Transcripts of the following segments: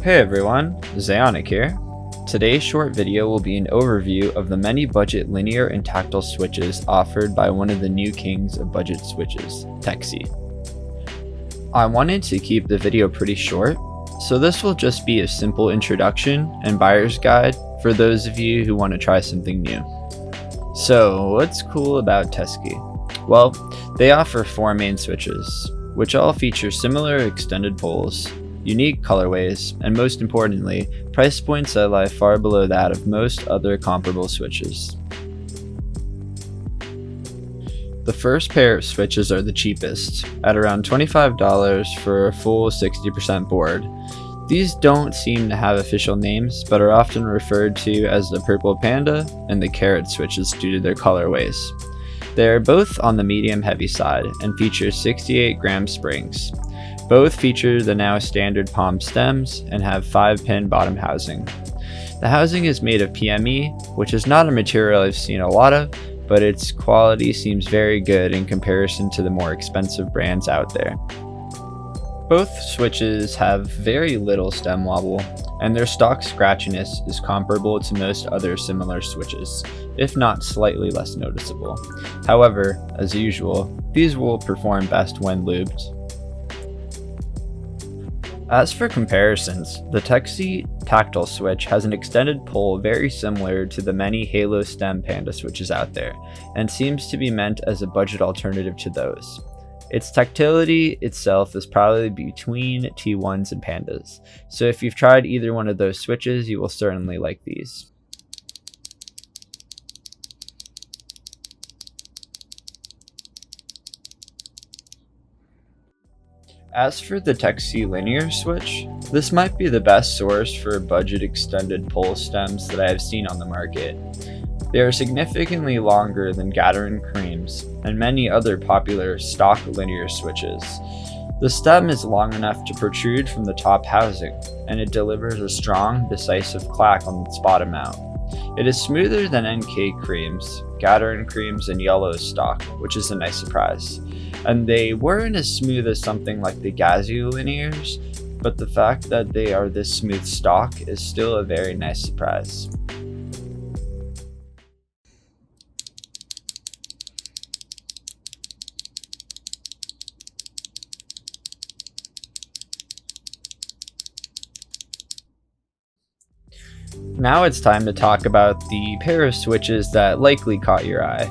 Hey everyone, Zaonic here. Today's short video will be an overview of the many budget linear and tactile switches offered by one of the new kings of budget switches, Tecsee. I wanted to keep the video pretty short, so this will just be a simple introduction and buyer's guide for those of you who want to try something new. So what's cool about Tecsee? Well, they offer 4 main switches, which all feature similar extended poles, unique colorways, and most importantly, price points that lie far below that of most other comparable switches. The first pair of switches are the cheapest, at around $25 for a full 60% board. These don't seem to have official names, but are often referred to as the Purple Panda and the Carrot Switches due to their colorways. They are both on the medium heavy side and feature 68 gram springs. Both feature the now standard palm stems and have 5-pin bottom housing. The housing is made of PME, which is not a material I've seen a lot of, but its quality seems very good in comparison to the more expensive brands out there. Both switches have very little stem wobble, and their stock scratchiness is comparable to most other similar switches, if not slightly less noticeable. However, as usual, these will perform best when lubed. As for comparisons, the Tecsee Tactile Switch has an extended pole very similar to the many Halo stem Panda switches out there, and seems to be meant as a budget alternative to those. Its tactility itself is probably between T1s and Pandas, so if you've tried either one of those switches, you will certainly like these. As for the Tecsee Linear switch, this might be the best source for budget extended pole stems that I have seen on the market. They are significantly longer than Gathering Creams and many other popular stock linear switches. The stem is long enough to protrude from the top housing, and it delivers a strong, decisive clack on its bottom out. It is smoother than NK Creams, Gathering Creams, and Yellow stock, which is a nice surprise. And they weren't as smooth as something like the Gazoo linears, but the fact that they are this smooth stock is still a very nice surprise. Now it's time to talk about the pair of switches that likely caught your eye.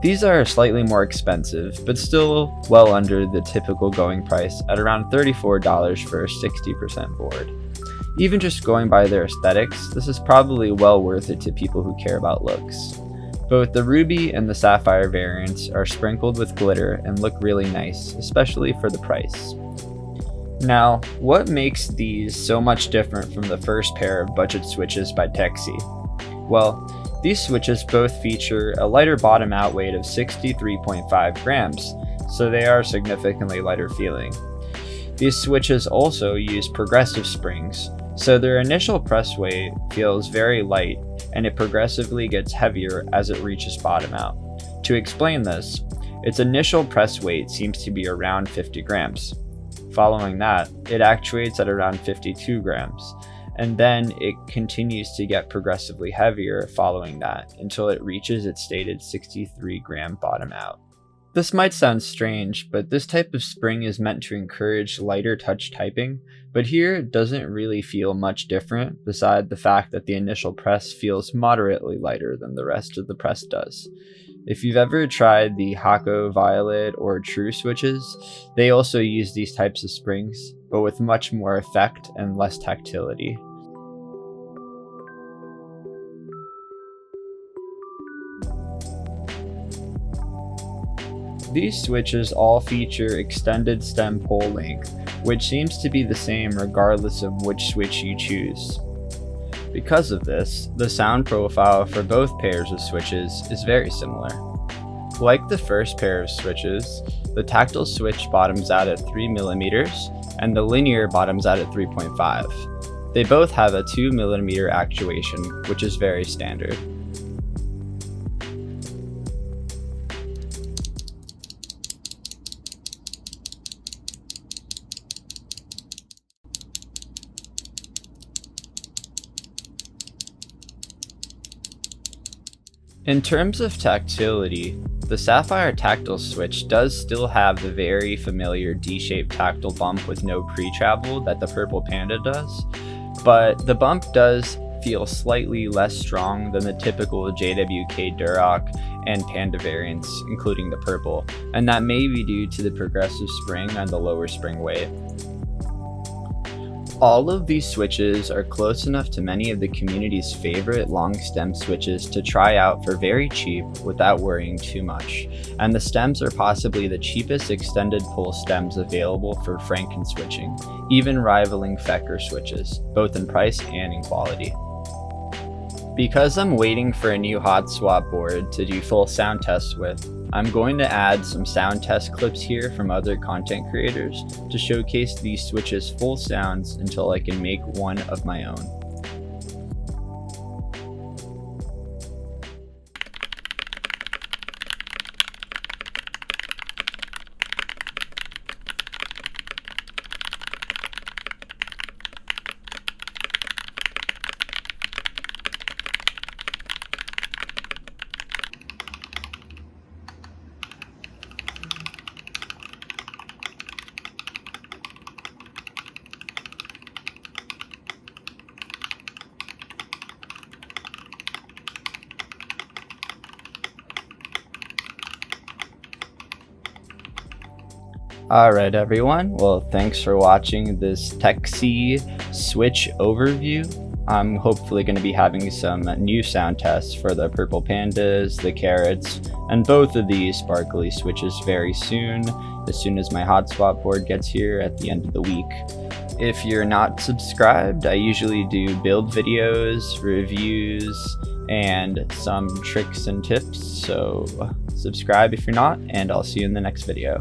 These are slightly more expensive, but still well under the typical going price at around $34 for a 60% board. Even just going by their aesthetics, this is probably well worth it to people who care about looks. Both the Ruby and the Sapphire variants are sprinkled with glitter and look really nice, especially for the price. Now, what makes these so much different from the first pair of budget switches by Tecsee? Well, these switches both feature a lighter bottom out weight of 63.5 grams, so they are significantly lighter feeling. These switches also use progressive springs, so their initial press weight feels very light and it progressively gets heavier as it reaches bottom out. To explain this, its initial press weight seems to be around 50 grams. Following that, it actuates at around 52 grams. And then it continues to get progressively heavier following that until it reaches its stated 63 gram bottom out. This might sound strange, but this type of spring is meant to encourage lighter touch typing, but here it doesn't really feel much different beside the fact that the initial press feels moderately lighter than the rest of the press does. If you've ever tried the Hako Violet or True switches, they also use these types of springs, but with much more effect and less tactility. These switches all feature extended stem pole length, which seems to be the same regardless of which switch you choose. Because of this, the sound profile for both pairs of switches is very similar. Like the first pair of switches, the tactile switch bottoms out at 3mm and the linear bottoms out at 3.5. They both have a 2mm actuation, which is very standard. In terms of tactility, the Sapphire Tactile Switch does still have the very familiar D-shaped tactile bump with no pre-travel that the Purple Panda does, but the bump does feel slightly less strong than the typical JWK Duroc and Panda variants, including the Purple, and that may be due to the progressive spring and the lower spring weight. All of these switches are close enough to many of the community's favorite long stem switches to try out for very cheap without worrying too much, and the stems are possibly the cheapest extended pull stems available for Frankenswitching, even rivaling Fecker switches, both in price and in quality. Because I'm waiting for a new hot swap board to do full sound tests with, I'm going to add some sound test clips here from other content creators to showcase these switches' full sounds until I can make one of my own. Alright everyone, well thanks for watching this Tecsee switch overview. I'm hopefully going to be having some new sound tests for the Purple Pandas, the Carrots, and both of these sparkly switches very soon as my hot swap board gets here at the end of the week. If you're not subscribed, I usually do build videos, reviews, and some tricks and tips, so subscribe if you're not, and I'll see you in the next video.